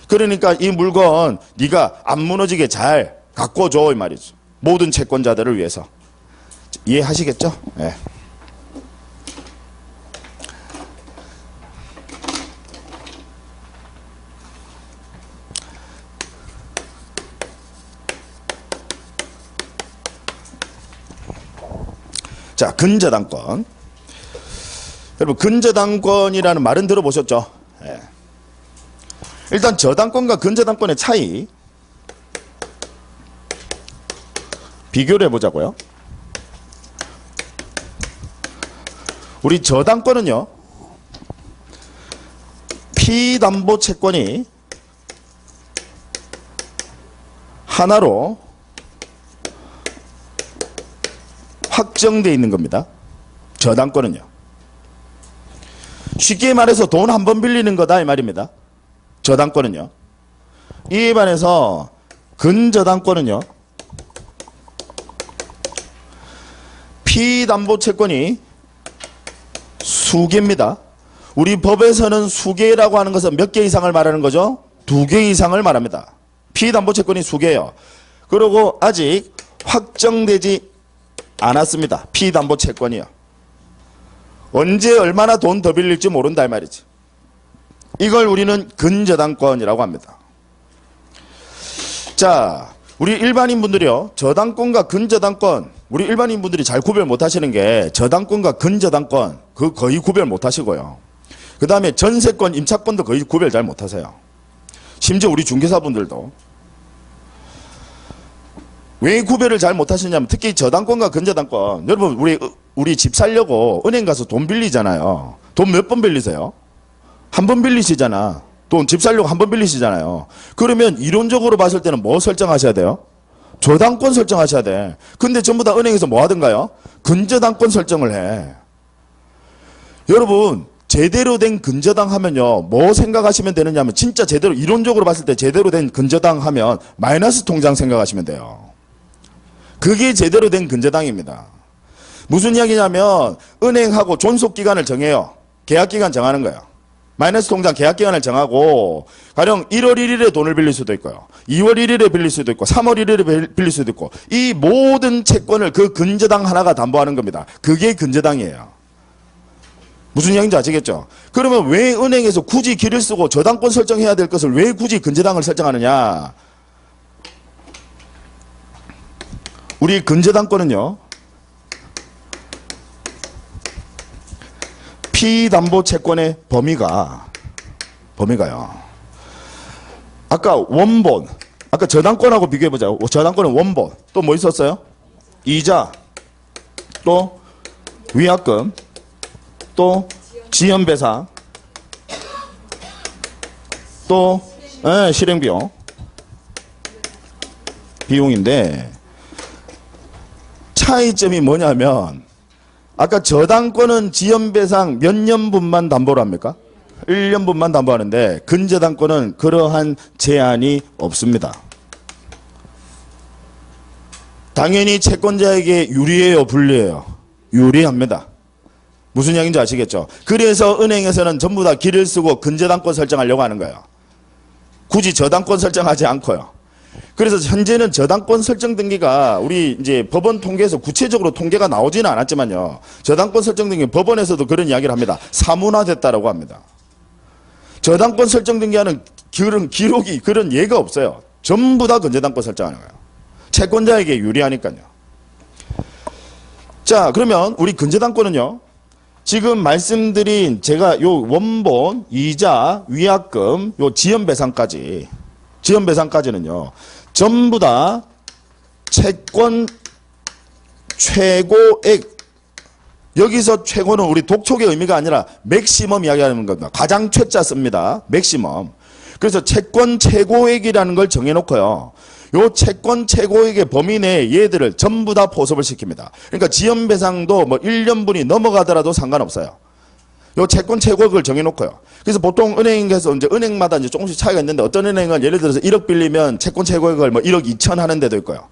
그러니까 이 물건 네가 안 무너지게 잘 갖고 줘 이 말이죠. 모든 채권자들을 위해서. 이해하시겠죠? 네. 자, 근저당권. 여러분, 근저당권이라는 말은 들어보셨죠? 예. 일단 저당권과 근저당권의 차이 비교를 해보자고요. 우리 저당권은요, 피담보 채권이 하나로 확정되어 있는 겁니다. 저당권은요. 쉽게 말해서 돈 한 번 빌리는 거다 이 말입니다. 저당권은요. 이에 반해서 근저당권은요. 피담보채권이 수개입니다. 우리 법에서는 수개라고 하는 것은 몇 개 이상을 말하는 거죠? 2개 이상을 말합니다. 피담보채권이 수개예요. 그리고 아직 확정되지 않았습니다. 피담보채권이요. 언제 얼마나 돈 더 빌릴지 모른다 이 말이지. 이걸 우리는 근저당권이라고 합니다. 자, 우리 일반인분들이요. 저당권과 근저당권, 우리 일반인분들이 잘 구별 못 하시는 게 저당권과 근저당권, 그 거의 구별 못 하시고요. 그 다음에 전세권, 임차권도 거의 구별 잘 못 하세요. 심지어 우리 중개사분들도. 왜 구별을 잘 못 하시냐면 특히 저당권과 근저당권. 여러분, 우리 집 살려고 은행 가서 돈 빌리잖아요. 돈 몇 번 빌리세요? 한 번 빌리시잖아. 돈 집 살려고 한 번 빌리시잖아요. 그러면 이론적으로 봤을 때는 뭐 설정하셔야 돼요? 저당권 설정하셔야 돼. 근데 전부 다 은행에서 뭐 하던가요? 근저당권 설정을 해. 여러분, 제대로 된 근저당 하면요. 뭐 생각하시면 되느냐 하면 진짜 제대로, 이론적으로 봤을 때 제대로 된 근저당 하면 마이너스 통장 생각하시면 돼요. 그게 제대로 된 근저당입니다. 무슨 이야기냐면 은행하고 존속기간을 정해요. 계약기간 정하는 거예요. 마이너스 통장 계약기간을 정하고 가령 1월 1일에 돈을 빌릴 수도 있고요. 2월 1일에 빌릴 수도 있고 3월 1일에 빌릴 수도 있고 이 모든 채권을 그 근저당 하나가 담보하는 겁니다. 그게 근저당이에요. 무슨 이야기인지 아시겠죠? 그러면 왜 은행에서 굳이 길을 쓰고 저당권 설정해야 될 것을 왜 굳이 근저당을 설정하느냐? 우리 근저당권은요. 피담보채권의 범위가요. 아까 원본, 아까 저당권하고 비교해보자. 저당권은 원본, 또 뭐 있었어요? 이자, 또 위약금, 또 지연배상, 또 실행비용, 비용인데 차이점이 뭐냐면 아까 저당권은 지연배상 몇 년분만 담보를 합니까? 1년분만 담보하는데 근저당권은 그러한 제한이 없습니다. 당연히 채권자에게 유리해요, 불리해요? 유리합니다. 무슨 이야기인지 아시겠죠? 그래서 은행에서는 전부 다 길을 쓰고 근저당권 설정하려고 하는 거예요. 굳이 저당권 설정하지 않고요. 그래서 현재는 저당권 설정 등기가 우리 이제 법원 통계에서 구체적으로 통계가 나오지는 않았지만요. 저당권 설정 등기 법원에서도 그런 이야기를 합니다. 사문화됐다라고 합니다. 저당권 설정 등기하는 그런 기록이 그런 예가 없어요. 전부 다 근저당권 설정하는 거예요. 채권자에게 유리하니까요. 자, 그러면 우리 근저당권은요. 지금 말씀드린 제가 요 원본, 이자, 위약금, 요 지연배상까지는요. 전부 다 채권 최고액. 여기서 최고는 우리 독촉의 의미가 아니라 맥시멈 이야기하는 겁니다. 가장 최자 씁니다. 맥시멈. 그래서 채권 최고액이라는 걸 정해놓고요. 요 채권 최고액의 범위 내에 얘들을 전부 다 포섭을 시킵니다. 그러니까 지연배상도 뭐 1년분이 넘어가더라도 상관없어요. 요 채권 최고액을 정해놓고요. 그래서 보통 은행에서 이제 은행마다 이제 조금씩 차이가 있는데 어떤 은행은 예를 들어서 1억 빌리면 채권 최고액을 뭐 1억 2천 하는 데도 있고요.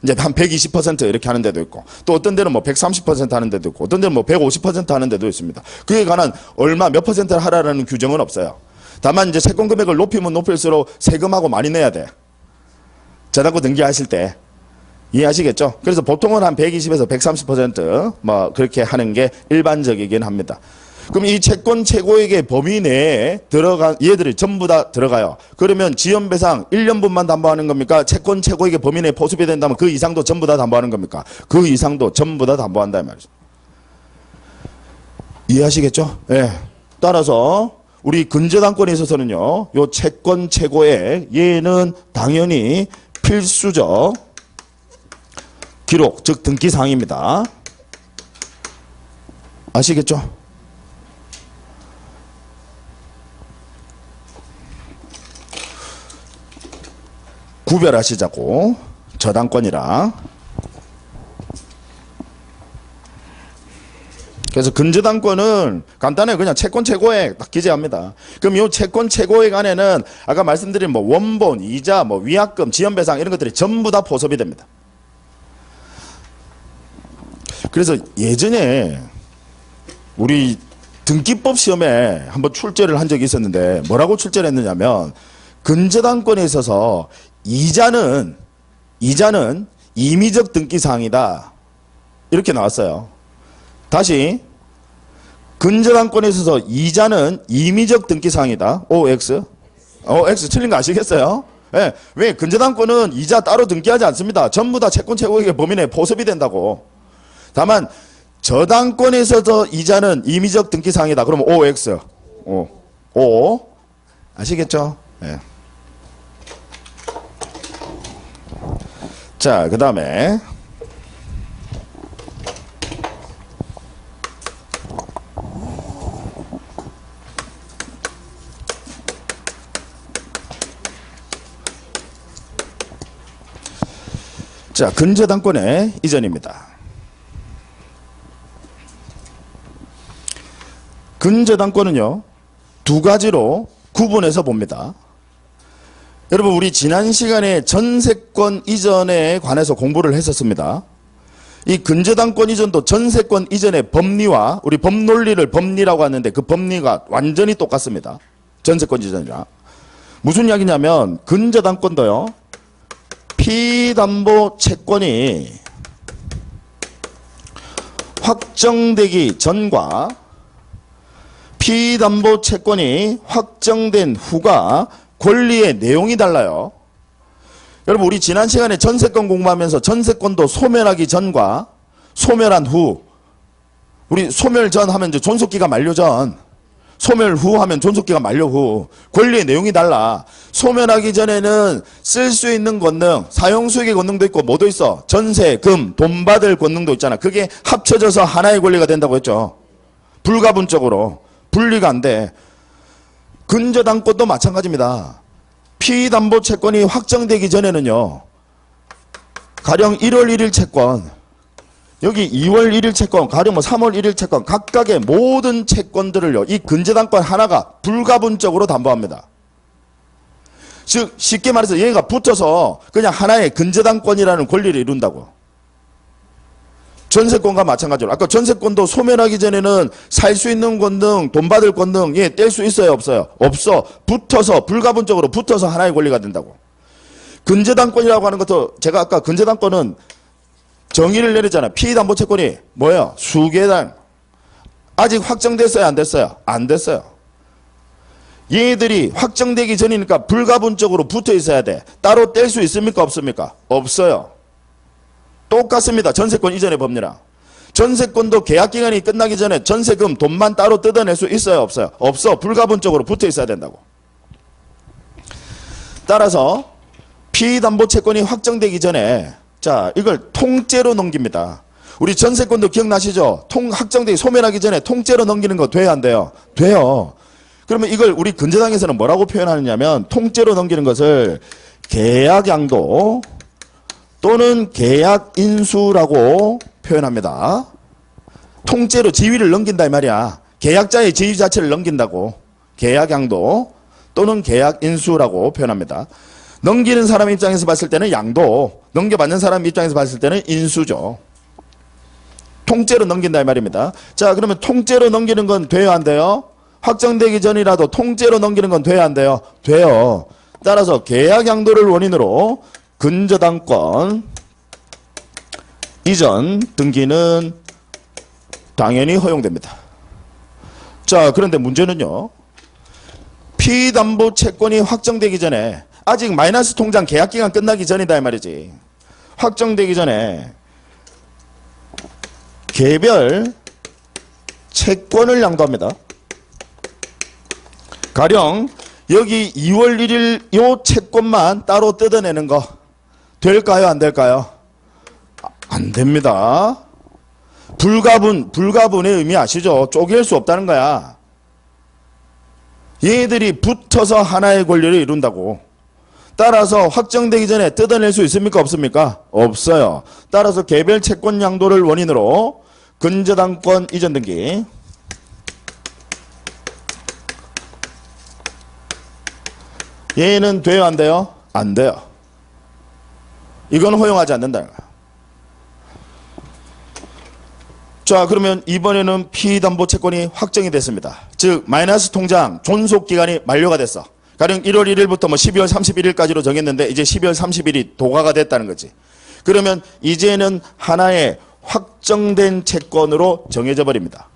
이제 한 120% 이렇게 하는 데도 있고 또 어떤 데는 뭐 130% 하는 데도 있고 어떤 데는 뭐 150% 하는 데도 있습니다. 그에 관한 얼마 몇 퍼센트를 하라는 규정은 없어요. 다만 이제 채권 금액을 높이면 높일수록 세금하고 많이 내야 돼. 저당권 등기하실 때. 이해하시겠죠? 그래서 보통은 한 120에서 130% 그렇게 하는 게 일반적이긴 합니다. 그럼 이 채권 최고액의 범위 내에 얘들이 전부 다 들어가요. 그러면 지연배상 1년분만 담보하는 겁니까? 채권 최고액의 범위 내에 포섭이 된다면 그 이상도 전부 다 담보하는 겁니까? 그 이상도 전부 다 담보한다 이 말이죠. 이해하시겠죠? 예. 따라서 우리 근저당권에 있어서는요. 요 채권 최고액 얘는 당연히 필수적 기록, 즉 등기사항입니다. 아시겠죠? 구별하시자고. 저당권이랑 그래서 근저당권은 간단해요. 그냥 채권 최고액 딱 기재합니다. 그럼 이 채권 최고액 안에는 아까 말씀드린 뭐 원본, 이자, 뭐 위약금, 지연배상 이런 것들이 전부 다 포섭이 됩니다. 그래서 예전에 우리 등기법 시험에 한번 출제를 한 적이 있었는데 뭐라고 출제를 했느냐면 근저당권에 있어서 이자는 임의적 등기사항이다. 이렇게 나왔어요. 다시 근저당권에 있어서 이자는 임의적 등기사항이다. OX. X 틀린 거 아시겠어요? 네. 왜? 근저당권은 이자 따로 등기하지 않습니다. 전부 다 채권 최고액의 범위 내에 포섭이 된다고. 다만 저당권에 있어서 이자는 임의적 등기사항이다. 그러면 OX. O. 아시겠죠? 네. 자, 그 다음에 자, 근저당권의 이전입니다. 근저당권은요, 두 가지로 구분해서 봅니다. 여러분, 우리 지난 시간에 전세권 이전에 관해서 공부를 했었습니다. 이 근저당권 이전도 전세권 이전의 법리와 우리 법논리를 법리라고 하는데 그 법리가 완전히 똑같습니다. 전세권 이전이랑. 무슨 이야기냐면 근저당권도요, 피담보 채권이 확정되기 전과 피담보 채권이 확정된 후가 권리의 내용이 달라요. 여러분, 우리 지난 시간에 전세권 공부하면서 전세권도 소멸하기 전과 소멸한 후, 우리 소멸 전 하면 이제 존속기가 만료 전, 소멸 후 하면 존속기가 만료 후, 권리의 내용이 달라. 소멸하기 전에는 쓸 수 있는 권능, 사용수익의 권능도 있고 뭐도 있어? 전세, 금, 돈 받을 권능도 있잖아. 그게 합쳐져서 하나의 권리가 된다고 했죠. 불가분적으로. 분리가 안 돼. 근저당권도 마찬가지입니다. 피담보 채권이 확정되기 전에는요, 가령 1월 1일 채권, 여기 2월 1일 채권, 가령 뭐 3월 1일 채권, 각각의 모든 채권들을요, 이 근저당권 하나가 불가분적으로 담보합니다. 즉, 쉽게 말해서 얘가 붙어서 그냥 하나의 근저당권이라는 권리를 이룬다고. 전세권과 마찬가지로. 아까 전세권도 소멸하기 전에는 살 수 있는 권능, 돈 받을 권능, 예, 뗄 수 있어요, 없어요? 없어. 붙어서, 불가분적으로 붙어서 하나의 권리가 된다고. 근저당권이라고 하는 것도 제가 아까 근저당권은 정의를 내렸잖아요. 피담보채권이 뭐예요? 수개당. 아직 확정됐어요? 안 됐어요? 안 됐어요. 얘들이 확정되기 전이니까 불가분적으로 붙어 있어야 돼. 따로 뗄 수 있습니까? 없습니까? 없어요. 똑같습니다. 전세권 이전의 법리랑. 전세권도 계약기간이 끝나기 전에 전세금 돈만 따로 뜯어낼 수 있어요? 없어요? 없어. 불가분적으로 붙어 있어야 된다고. 따라서 피담보채권이 확정되기 전에 자, 이걸 통째로 넘깁니다. 우리 전세권도 기억나시죠? 확정되기 소멸하기 전에 통째로 넘기는 거 돼야 안 돼요? 돼요. 그러면 이걸 우리 근저당에서는 뭐라고 표현하느냐면 통째로 넘기는 것을 계약양도 또는 계약인수라고 표현합니다. 통째로 지위를 넘긴다 이 말이야. 계약자의 지위 자체를 넘긴다고. 계약양도 또는 계약인수라고 표현합니다. 넘기는 사람 입장에서 봤을 때는 양도, 넘겨받는 사람 입장에서 봤을 때는 인수죠. 통째로 넘긴다 이 말입니다. 자, 그러면 통째로 넘기는 건 돼요, 안 돼요? 확정되기 전이라도 통째로 넘기는 건 돼요, 안 돼요? 돼요. 따라서 계약 양도를 원인으로 근저당권 이전 등기는 당연히 허용됩니다. 자, 그런데 문제는요, 피담보 채권이 확정되기 전에 아직 마이너스 통장 계약기간 끝나기 전이다 이 말이지. 확정되기 전에 개별 채권을 양도합니다. 가령 여기 2월 1일 요 채권만 따로 뜯어내는 거 될까요? 안 될까요? 안 됩니다. 불가분의 의미 아시죠? 쪼갤 수 없다는 거야. 얘들이 붙어서 하나의 권리를 이룬다고. 따라서 확정되기 전에 뜯어낼 수 있습니까? 없습니까? 없어요. 따라서 개별 채권 양도를 원인으로 근저당권 이전 등기. 얘는 돼요, 안 돼요? 안 돼요. 이건 허용하지 않는다는 거야. 자, 그러면 이번에는 피담보채권이 확정이 됐습니다. 즉 마이너스 통장 존속기간이 만료가 됐어. 가령 1월 1일부터 뭐 12월 31일까지로 정했는데 이제 12월 30일이 도과가 됐다는 거지. 그러면 이제는 하나의 확정된 채권으로 정해져 버립니다.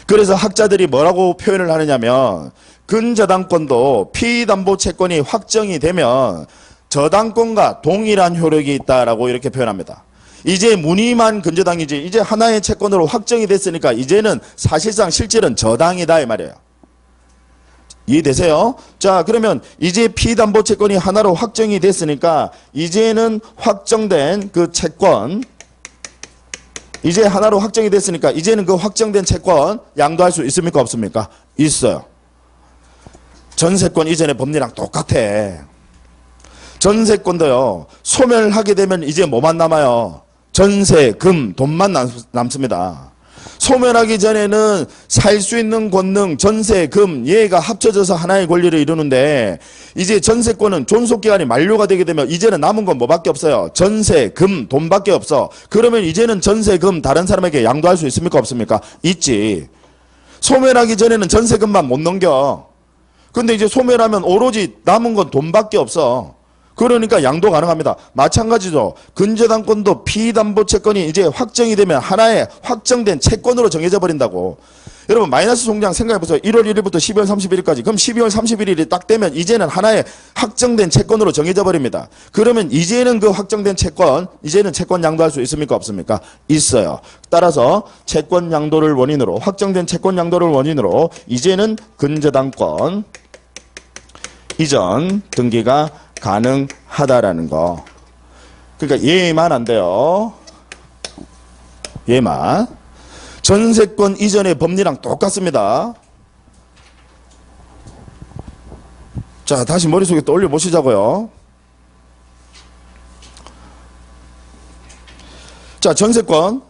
그래서 학자들이 뭐라고 표현을 하느냐면 근저당권도 피담보채권이 확정이 되면 저당권과 동일한 효력이 있다라고 이렇게 표현합니다. 이제 무늬만 근저당이지 이제 하나의 채권으로 확정이 됐으니까 이제는 사실상 실질은 저당이다 이 말이에요. 이해되세요? 자, 그러면 이제 피담보채권이 하나로 확정이 됐으니까 이제는 확정된 그 채권, 이제 하나로 확정이 됐으니까 이제는 그 확정된 채권 양도할 수 있습니까 없습니까? 있어요. 전세권 이전의 법리랑 똑같아. 전세권도요, 소멸하게 되면 이제 뭐만 남아요? 전세, 금, 돈만 남습니다. 소멸하기 전에는 살 수 있는 권능, 전세, 금, 얘가 합쳐져서 하나의 권리를 이루는데 이제 전세권은 존속기간이 만료가 되게 되면 이제는 남은 건 뭐밖에 없어요? 전세, 금, 돈밖에 없어. 그러면 이제는 전세, 금 다른 사람에게 양도할 수 있습니까 없습니까? 있지. 소멸하기 전에는 전세금만 못 넘겨. 근데 이제 소멸하면 오로지 남은 건 돈밖에 없어. 그러니까 양도 가능합니다. 마찬가지죠. 근저당권도 피담보채권이 이제 확정이 되면 하나의 확정된 채권으로 정해져 버린다고. 여러분 마이너스 통장 생각해보세요. 1월 1일부터 12월 31일까지. 그럼 12월 31일이 딱 되면 이제는 하나의 확정된 채권으로 정해져 버립니다. 그러면 이제는 그 확정된 채권, 이제는 채권 양도할 수 있습니까 없습니까? 있어요. 따라서 채권 양도를 원인으로, 확정된 채권 양도를 원인으로 이제는 근저당권 이전 등기가 가능하다라는 거. 그러니까 얘만 안 돼요. 얘만. 전세권 이전의 법리랑 똑같습니다. 자, 다시 머릿속에 떠올려 보시자고요. 자, 전세권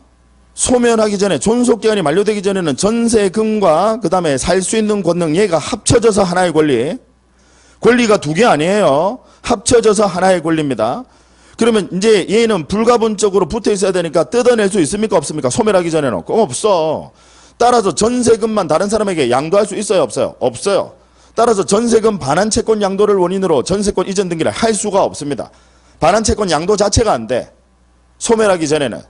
소멸하기 전에, 존속기간이 만료되기 전에는 전세금과 그 다음에 살 수 있는 권능 얘가 합쳐져서 하나의 권리. 권리가 두 개 아니에요. 합쳐져서 하나의 권리입니다. 그러면 이제 얘는 불가분적으로 붙어 있어야 되니까 뜯어낼 수 있습니까 없습니까? 소멸하기 전에는 없어. 따라서 전세금만 다른 사람에게 양도할 수 있어요 없어요? 없어요. 따라서 전세금 반환 채권 양도를 원인으로 전세권 이전 등기를 할 수가 없습니다. 반환 채권 양도 자체가 안 돼. 소멸하기 전에는.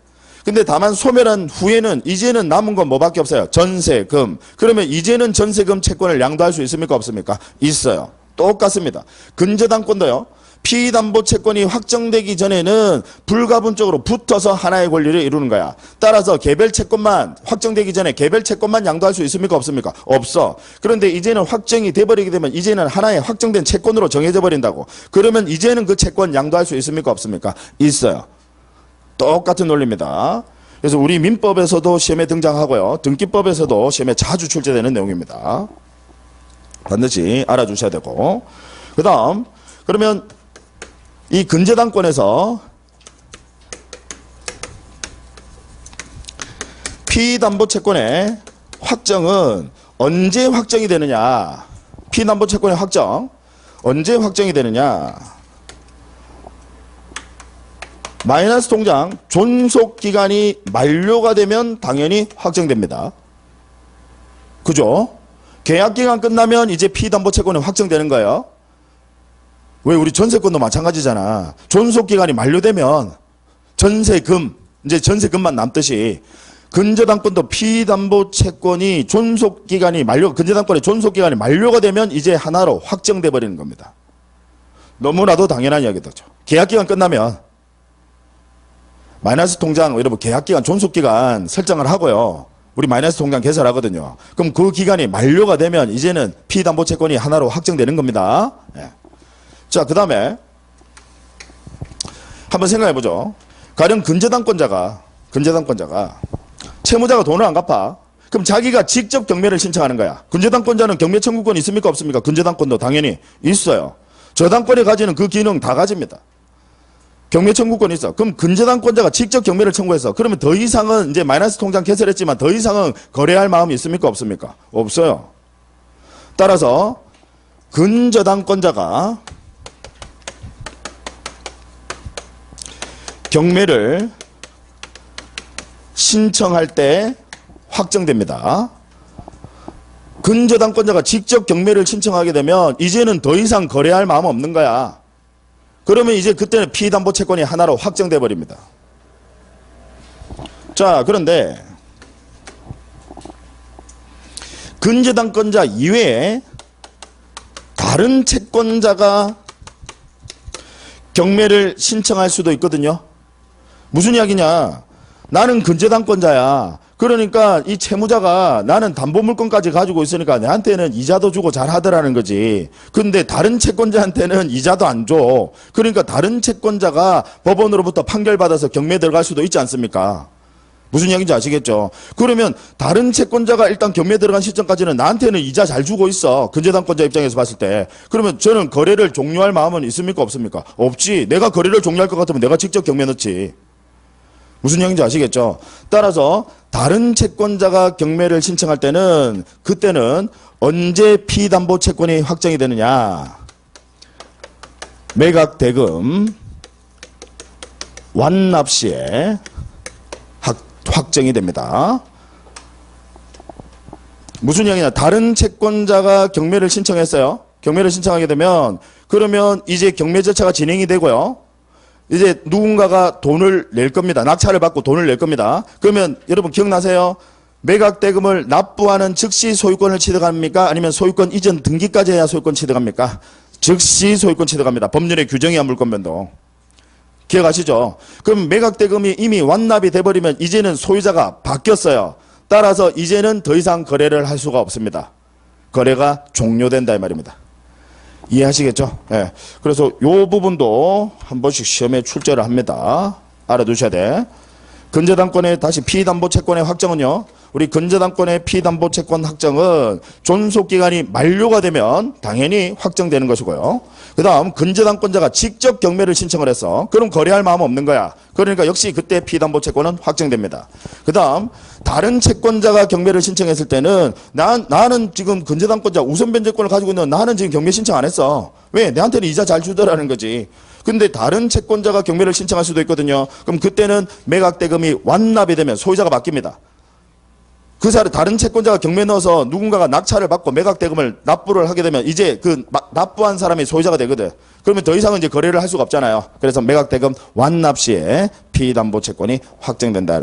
근데 다만 소멸한 후에는 이제는 남은 건 뭐밖에 없어요? 전세금. 그러면 이제는 전세금 채권을 양도할 수 있습니까 없습니까? 있어요. 똑같습니다. 근저당권도요. 피담보채권이 확정되기 전에는 불가분적으로 붙어서 하나의 권리를 이루는 거야. 따라서 개별 채권만 확정되기 전에 개별 채권만 양도할 수 있습니까 없습니까? 없어. 그런데 이제는 확정이 돼버리게 되면 이제는 하나의 확정된 채권으로 정해져 버린다고. 그러면 이제는 그 채권 양도할 수 있습니까 없습니까? 있어요. 똑같은 논리입니다. 그래서 우리 민법에서도 시험에 등장하고요. 등기법에서도 시험에 자주 출제되는 내용입니다. 반드시 알아주셔야 되고. 그 다음 그러면 이 근저당권에서 피담보채권의 확정은 언제 확정이 되느냐. 피담보채권의 확정 언제 확정이 되느냐. 마이너스 통장 존속기간이 만료가 되면 당연히 확정됩니다. 그죠? 계약기간 끝나면 이제 피담보채권이 확정되는 거예요. 왜 우리 전세권도 마찬가지잖아. 존속기간이 만료되면 전세금, 이제 전세금만 남듯이 근저당권도 피담보채권이 존속기간이 근저당권의 존속기간이 만료가 되면 이제 하나로 확정돼 버리는 겁니다. 너무나도 당연한 이야기죠. 계약기간 끝나면 마이너스 통장 여러분 계약기간 존속기간 설정을 하고요. 우리 마이너스 통장 개설하거든요. 그럼 그 기간이 만료가 되면 이제는 피담보채권이 하나로 확정되는 겁니다. 예. 자, 그 다음에 한번 생각해 보죠. 가령 근저당권자가 채무자가 돈을 안 갚아. 그럼 자기가 직접 경매를 신청하는 거야. 근저당권자는 경매 청구권이 있습니까 없습니까? 근저당권도 당연히 있어요. 저당권이 가지는 그 기능 다 가집니다. 경매 청구권이 있어. 그럼 근저당권자가 직접 경매를 청구했어. 그러면 더 이상은 이제 마이너스 통장 개설했지만 더 이상은 거래할 마음이 있습니까? 없습니까? 없어요. 따라서 근저당권자가 경매를 신청할 때 확정됩니다. 근저당권자가 직접 경매를 신청하게 되면 이제는 더 이상 거래할 마음 없는 거야. 그러면 이제 그때는 피담보 채권이 하나로 확정돼 버립니다. 자, 그런데 근저당권자 이외에 다른 채권자가 경매를 신청할 수도 있거든요. 무슨 이야기냐? 나는 근저당권자야. 그러니까 이 채무자가 나는 담보물권까지 가지고 있으니까 내한테는 이자도 주고 잘 하더라는 거지. 근데 다른 채권자한테는 이자도 안 줘. 그러니까 다른 채권자가 법원으로부터 판결받아서 경매 들어갈 수도 있지 않습니까? 무슨 이야기인지 아시겠죠? 그러면 다른 채권자가 일단 경매 들어간 시점까지는 나한테는 이자 잘 주고 있어. 근저당권자 입장에서 봤을 때. 그러면 저는 거래를 종료할 마음은 있습니까? 없습니까? 없지. 내가 거래를 종료할 것 같으면 내가 직접 경매 넣지. 무슨 이야기인지 아시겠죠? 따라서 다른 채권자가 경매를 신청할 때는 그때는 언제 피담보 채권이 확정이 되느냐? 매각 대금 완납 시에 확정이 됩니다. 무슨 이야기냐? 다른 채권자가 경매를 신청했어요. 경매를 신청하게 되면 그러면 이제 경매 절차가 진행이 되고요. 이제 누군가가 돈을 낼 겁니다. 낙찰을 받고 돈을 낼 겁니다. 그러면 여러분 기억나세요? 매각 대금을 납부하는 즉시 소유권을 취득합니까? 아니면 소유권 이전 등기까지 해야 소유권 취득합니까? 즉시 소유권 취득합니다. 법률의 규정이야 물권변동. 기억하시죠? 그럼 매각 대금이 이미 완납이 돼버리면 이제는 소유자가 바뀌었어요. 따라서 이제는 더 이상 거래를 할 수가 없습니다. 거래가 종료된다 이 말입니다. 이해하시겠죠? 네. 그래서 요 부분도 한 번씩 시험에 출제를 합니다. 알아두셔야 돼. 근저당권의 다시 피담보 채권의 확정은요. 우리 근저당권의 피담보 채권 확정은 존속기간이 만료가 되면 당연히 확정되는 것이고요. 그 다음 근저당권자가 직접 경매를 신청을 했어. 그럼 거래할 마음 없는 거야. 그러니까 역시 그때 피담보 채권은 확정됩니다. 그 다음 다른 채권자가 경매를 신청했을 때는 나는 지금 근저당권자 우선 변제권을 가지고 있는 나는 지금 경매 신청 안 했어. 왜? 내한테는 이자 잘 주더라는 거지. 근데 다른 채권자가 경매를 신청할 수도 있거든요. 그럼 그때는 매각 대금이 완납이 되면 소유자가 바뀝니다. 그 사람 다른 채권자가 경매 넣어서 누군가가 낙찰을 받고 매각 대금을 납부를 하게 되면 이제 그 납부한 사람이 소유자가 되거든. 그러면 더 이상은 이제 거래를 할 수가 없잖아요. 그래서 매각 대금 완납 시에 피담보 채권이 확정된다.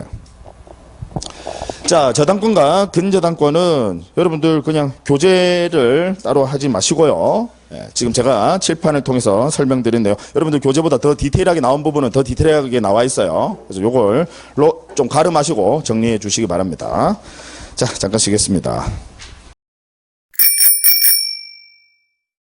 자, 저당권과 근저당권은 여러분들 그냥 교재를 따로 하지 마시고요. 지금 제가 칠판을 통해서 설명드린데요. 여러분들 교재보다 더 디테일하게 나온 부분은 더 디테일하게 나와 있어요. 그래서 요걸 좀 가름하시고 정리해 주시기 바랍니다. 자, 잠깐 쉬겠습니다.